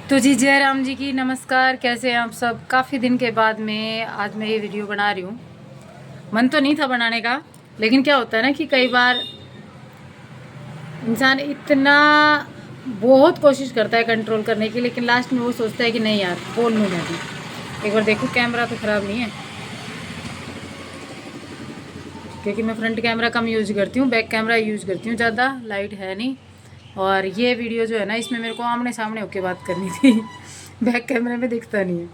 तो जी जय राम जी की नमस्कार। कैसे हैं आप सब? काफ़ी दिन के बाद में आज मैं ये वीडियो बना रही हूँ। मन तो नहीं था बनाने का, लेकिन क्या होता है ना कि कई बार इंसान इतना बहुत कोशिश करता है कंट्रोल करने की, लेकिन लास्ट में वो सोचता है कि नहीं यार, बोल लूँ मैं भी। एक बार देखो कैमरा तो ख़राब नहीं है, क्योंकि मैं फ्रंट कैमरा कम यूज़ करती हूँ, बैक कैमरा यूज़ करती हूँ ज़्यादा। लाइट है नहीं, और ये वीडियो जो है ना, इसमें मेरे को आमने सामने होकर बात करनी थी। बैक कैमरे में दिखता नहीं है,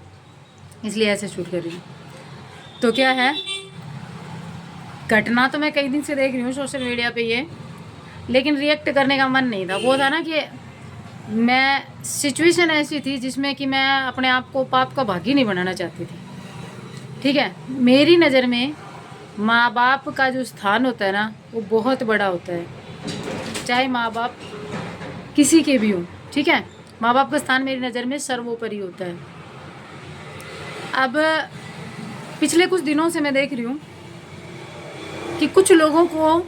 इसलिए ऐसे शूट कर रही हूँ। तो क्या है, घटना तो मैं कई दिन से देख रही हूँ सोशल मीडिया पे ये, लेकिन रिएक्ट करने का मन नहीं था। वो था ना कि मैं सिचुएशन ऐसी थी जिसमें कि मैं अपने आप को पाप का भागी नहीं बनाना चाहती थी। ठीक है, मेरी नज़र में माँ बाप का जो स्थान होता है ना, वो बहुत बड़ा होता है, चाहे माँ बाप किसी के भी हों। ठीक है, माँ बाप का स्थान मेरी नज़र में सर्वोपरि होता है। अब पिछले कुछ दिनों से मैं देख रही हूँ कि कुछ लोगों को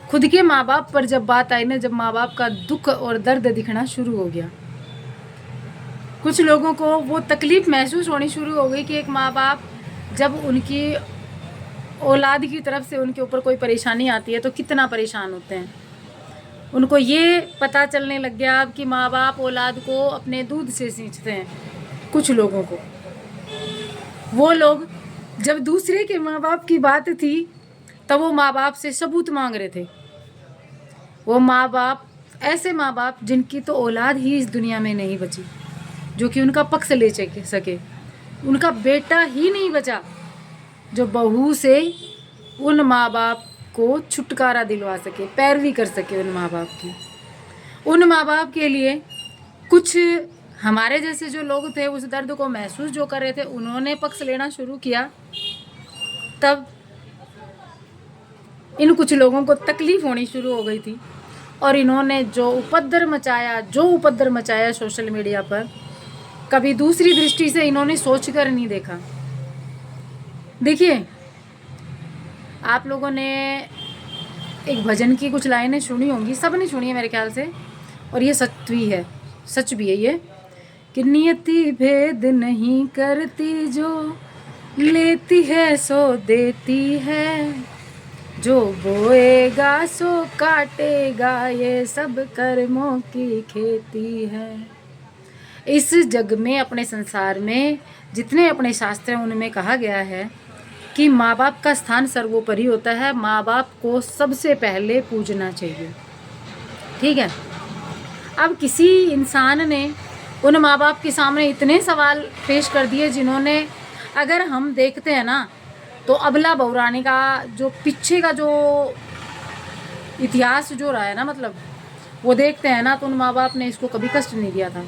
खुद के माँ बाप पर जब बात आई ना, जब माँ बाप का दुख और दर्द दिखना शुरू हो गया, कुछ लोगों को वो तकलीफ़ महसूस होनी शुरू हो गई कि एक माँ बाप जब उनकी औलाद की तरफ से उनके ऊपर कोई परेशानी आती है तो कितना परेशान होते हैं। उनको ये पता चलने लग गया अब कि माँ बाप औलाद को अपने दूध से सींचते हैं। कुछ लोगों को, वो लोग जब दूसरे के माँ बाप की बात थी तब वो माँ बाप से सबूत मांग रहे थे। वो माँ बाप, ऐसे माँ बाप जिनकी तो औलाद ही इस दुनिया में नहीं बची जो कि उनका पक्ष ले सके, उनका बेटा ही नहीं बचा जो बहू से उन माँ बाप को छुटकारा दिलवा सके, पैरवी कर सके उन माँ बाप की। उन माँ बाप के लिए कुछ हमारे जैसे जो लोग थे, उस दर्द को महसूस जो कर रहे थे, उन्होंने पक्ष लेना शुरू किया। तब इन कुछ लोगों को तकलीफ़ होनी शुरू हो गई थी, और इन्होंने जो उपद्रव मचाया सोशल मीडिया पर, कभी दूसरी दृष्टि से इन्होंने सोच कर नहीं देखा। देखिए, आप लोगों ने एक भजन की कुछ लाइनें सुनी होंगी, सब ने सुनी है मेरे ख्याल से, और ये सच भी है ये, कि नियति भेद नहीं करती, जो लेती है सो देती है, जो बोएगा सो काटेगा, ये सब कर्मों की खेती है। इस जग में, अपने संसार में जितने अपने शास्त्र हैं, उनमें कहा गया है कि माँ बाप का स्थान सर्वोपरि होता है। माँ बाप को सबसे पहले पूजना चाहिए। ठीक है, अब किसी इंसान ने उन माँ बाप के सामने इतने सवाल पेश कर दिए जिन्होंने, अगर हम देखते हैं ना, तो अबला बहुरानी का जो पीछे का जो इतिहास जो रहा है ना, मतलब वो देखते हैं ना, तो उन माँ बाप ने इसको कभी कष्ट नहीं दिया था।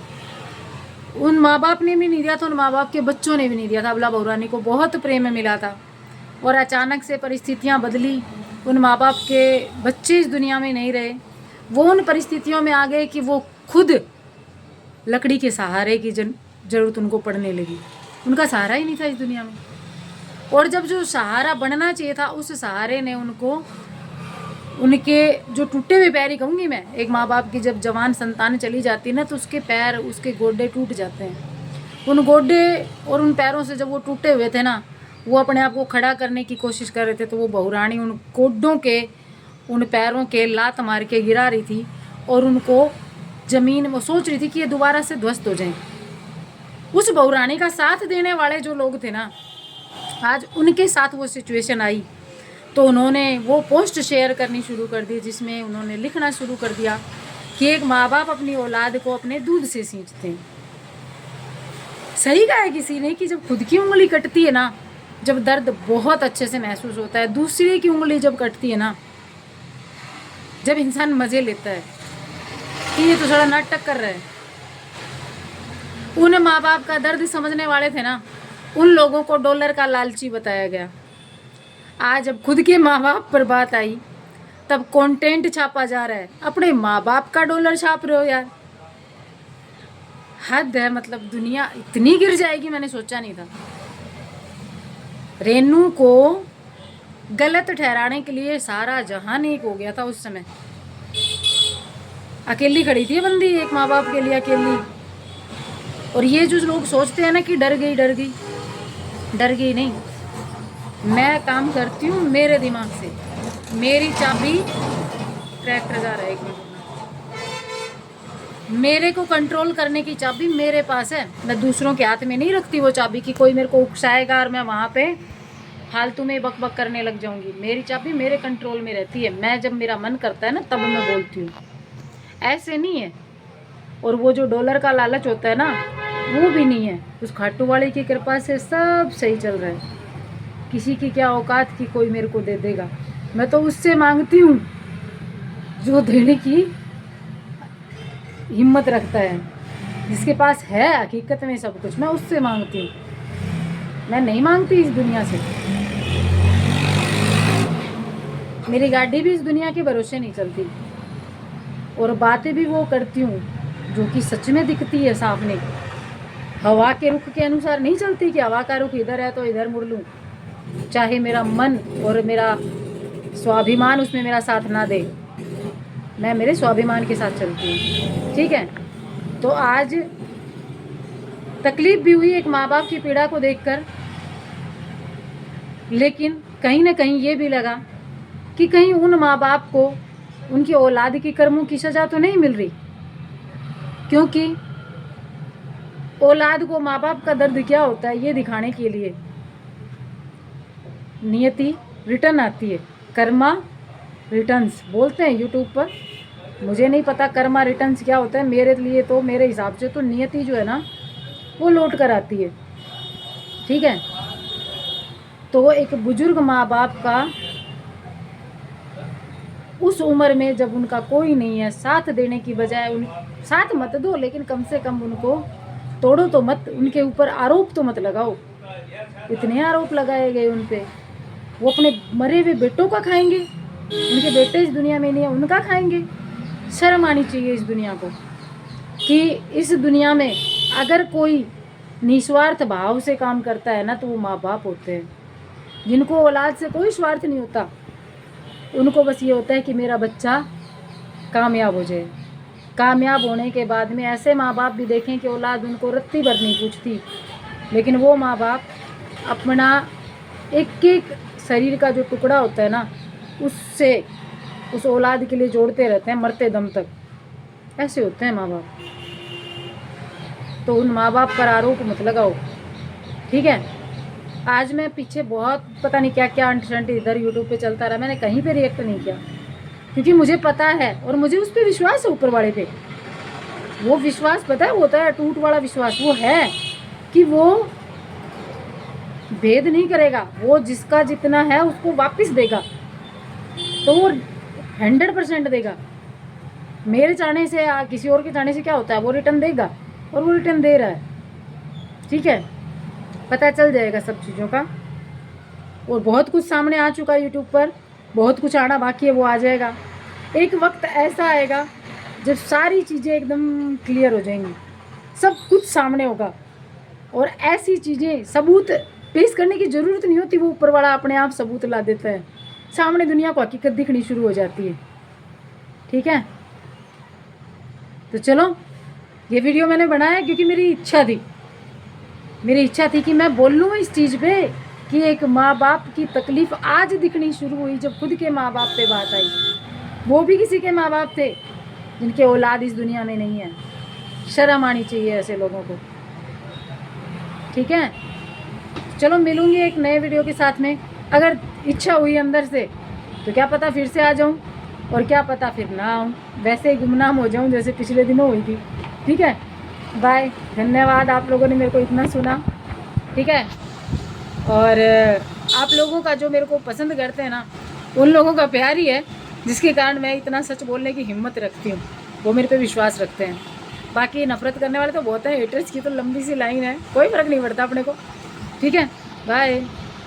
उन माँ बाप ने भी नहीं दिया था, उन माँ बाप के बच्चों ने भी नहीं दिया था। अबला बहुरानी को बहुत प्रेम मिला था, और अचानक से परिस्थितियाँ बदली, उन माँ बाप के बच्चे इस दुनिया में नहीं रहे। वो उन परिस्थितियों में आ गए कि वो खुद लकड़ी के सहारे की ज़रूरत उनको पड़ने लगी। उनका सहारा ही नहीं था इस दुनिया में, और जब जो सहारा बनना चाहिए था, उस सहारे ने उनको, उनके जो टूटे हुए पैर ही कहूँगी मैं, एक माँ बाप की जब जवान संतान चली जाती है ना, तो उसके पैर, उसके गोडे टूट जाते हैं। उन गोडे और उन पैरों से जब वो टूटे हुए थे ना, वो अपने आप को खड़ा करने की कोशिश कर रहे थे, तो वो बहुरानी उन गोडों के, उन पैरों के लात मार के गिरा रही थी, और उनको ज़मीन, वो सोच रही थी कि ये दोबारा से ध्वस्त हो जाएं। उस बहुरानी का साथ देने वाले जो लोग थे ना, आज उनके साथ वो सिचुएशन आई, तो उन्होंने वो पोस्ट शेयर करनी शुरू कर दी, जिसमें उन्होंने लिखना शुरू कर दिया कि एक माँ बाप अपनी औलाद को अपने दूध से सींचते हैं। सही कहा है किसी ने कि जब खुद की उंगली कटती है ना, जब दर्द बहुत अच्छे से महसूस होता है, दूसरे की उंगली जब कटती है ना, जब इंसान मज़े लेता है कि ये तो थोड़ा नाटक कर रहा है। उन माँ बाप का दर्द समझने वाले थे ना, उन लोगों को डॉलर का लालची बताया गया। आज जब खुद के माँ बाप पर बात आई, तब कंटेंट छापा जा रहा है। अपने माँ बाप का डॉलर छाप रहे हो यार, हद है। मतलब दुनिया इतनी गिर जाएगी, मैंने सोचा नहीं था। रेनू को गलत ठहराने के लिए सारा जहान एक हो गया था उस समय। अकेली खड़ी थी बंदी, एक माँ बाप के लिए अकेली। और ये जो लोग सोचते हैं ना कि डर गई डर गई, डर गई नहीं। मैं काम करती हूँ मेरे दिमाग से। मेरी चाबी ट्रैक्टर जा रहा है, 1 मिनट, मेरे को कंट्रोल करने की चाबी मेरे पास है। मैं दूसरों के हाथ में नहीं रखती वो चाबी कि कोई मेरे को उकसाएगा और मैं वहाँ पे फालतू में बक बक करने लग जाऊँगी। मेरी चाबी मेरे कंट्रोल में रहती है। मैं जब मेरा मन करता है ना तब मैं बोलती हूँ, ऐसे नहीं है। और वो जो डॉलर का लालच होता है ना, वो भी नहीं है। उस खाटू वाले की कृपा से सब सही चल रहा है। किसी की क्या औकात कि कोई मेरे को दे देगा। मैं तो उससे मांगती हूँ जो देने की हिम्मत रखता है, जिसके पास है हकीकत में सब कुछ, मैं उससे मांगती हूँ। मैं नहीं मांगती इस दुनिया से। मेरी गाड़ी भी इस दुनिया के भरोसे नहीं चलती, और बातें भी वो करती हूँ जो कि सच में दिखती है सामने। हवा के रुख के अनुसार नहीं चलती कि हवा का रुख इधर है तो इधर मुड़ लूँ, चाहे मेरा मन और मेरा स्वाभिमान उसमें मेरा साथ ना दे। मैं मेरे स्वाभिमान के साथ चलती हूँ, ठीक है। तो आज तकलीफ भी हुई एक माँ बाप की पीड़ा को देखकर, लेकिन कहीं ना कहीं ये भी लगा कि कहीं उन माँ बाप को उनकी औलाद की कर्मों की सज़ा तो नहीं मिल रही, क्योंकि औलाद को माँ बाप का दर्द क्या होता है ये दिखाने के लिए नियति रिटर्न आती है। कर्मा रिटर्न्स बोलते हैं यूट्यूब पर, मुझे नहीं पता कर्मा रिटर्न्स क्या होता है। मेरे लिए तो, मेरे हिसाब से तो नियति जो है ना वो लौट कर आती है, ठीक है। तो एक बुजुर्ग माँ बाप का उस उम्र में जब उनका कोई नहीं है, साथ देने की बजाय, उन साथ मत दो लेकिन कम से कम उनको तोड़ो तो मत, उनके ऊपर आरोप तो मत लगाओ। इतने आरोप लगाए गए उन पे। वो अपने मरे हुए बेटों का खाएंगे, उनके बेटे इस दुनिया में नहीं है, उनका खाएंगे। शर्म आनी चाहिए इस दुनिया को कि इस दुनिया में अगर कोई निस्वार्थ भाव से काम करता है ना तो वो माँ बाप होते हैं, जिनको औलाद से कोई स्वार्थ नहीं होता। उनको बस ये होता है कि मेरा बच्चा कामयाब हो जाए। कामयाब होने के बाद में ऐसे माँ बाप भी देखें कि औलाद उनको रत्ती भर नहीं पूछती, लेकिन वो माँ बाप अपना एक एक शरीर का जो टुकड़ा होता है ना उससे उस औलाद के लिए जोड़ते रहते हैं मरते दम तक। ऐसे होते हैं माँ बाप। तो उन माँ बाप पर आरोप मत लगाओ, ठीक है। आज मैं पीछे बहुत पता नहीं क्या क्या अंट इधर यूट्यूब पे चलता रहा, मैंने कहीं पे रिएक्ट नहीं किया, क्योंकि मुझे पता है और मुझे उस पर विश्वास है, ऊपर वाले पे। वो विश्वास पता है वो होता है टूट वाला विश्वास, वो है कि वो भेद नहीं करेगा, वो जिसका जितना है उसको वापस देगा, तो वो 100% देगा। मेरे चाहने से या किसी और के चाहने से क्या होता है, वो रिटर्न देगा, और वो रिटर्न दे रहा है, ठीक है। पता चल जाएगा सब चीज़ों का। और बहुत कुछ सामने आ चुका है यूट्यूब पर, बहुत कुछ आना बाकी है, वो आ जाएगा। एक वक्त ऐसा आएगा जब सारी चीज़ें एकदम क्लियर हो जाएंगी, सब कुछ सामने होगा, और ऐसी चीज़ें सबूत पेश करने की ज़रूरत नहीं होती, वो ऊपर वाला अपने आप सबूत ला देता है। सामने दुनिया को हकीकत दिखनी शुरू हो जाती है, ठीक है। तो चलो, ये वीडियो मैंने बनाया क्योंकि मेरी इच्छा थी कि मैं बोल लूँ इस चीज़ पे कि एक माँ बाप की तकलीफ़ आज दिखनी शुरू हुई जब खुद के माँ बाप पे बात आई। वो भी किसी के माँ बाप थे जिनके औलाद इस दुनिया में नहीं है। शर्म आनी चाहिए ऐसे लोगों को, ठीक है। चलो, मिलूँगी एक नए वीडियो के साथ में। अगर इच्छा हुई अंदर से तो क्या पता फिर से आ जाऊँ, और क्या पता फिर ना आऊँ, वैसे ही गुमनाम हो जाऊँ जैसे पिछले दिनों हुई थी, ठीक है। बाय, धन्यवाद आप लोगों ने मेरे को इतना सुना, ठीक है। और आप लोगों का जो मेरे को पसंद करते हैं ना, उन लोगों का प्यार ही है जिसके कारण मैं इतना सच बोलने की हिम्मत रखती हूँ, वो मेरे पे विश्वास रखते हैं। बाकी नफरत करने वाले तो बहुत हैं, हेटर्स की तो लंबी सी लाइन है, कोई फ़र्क नहीं पड़ता अपने को, ठीक है। बाय।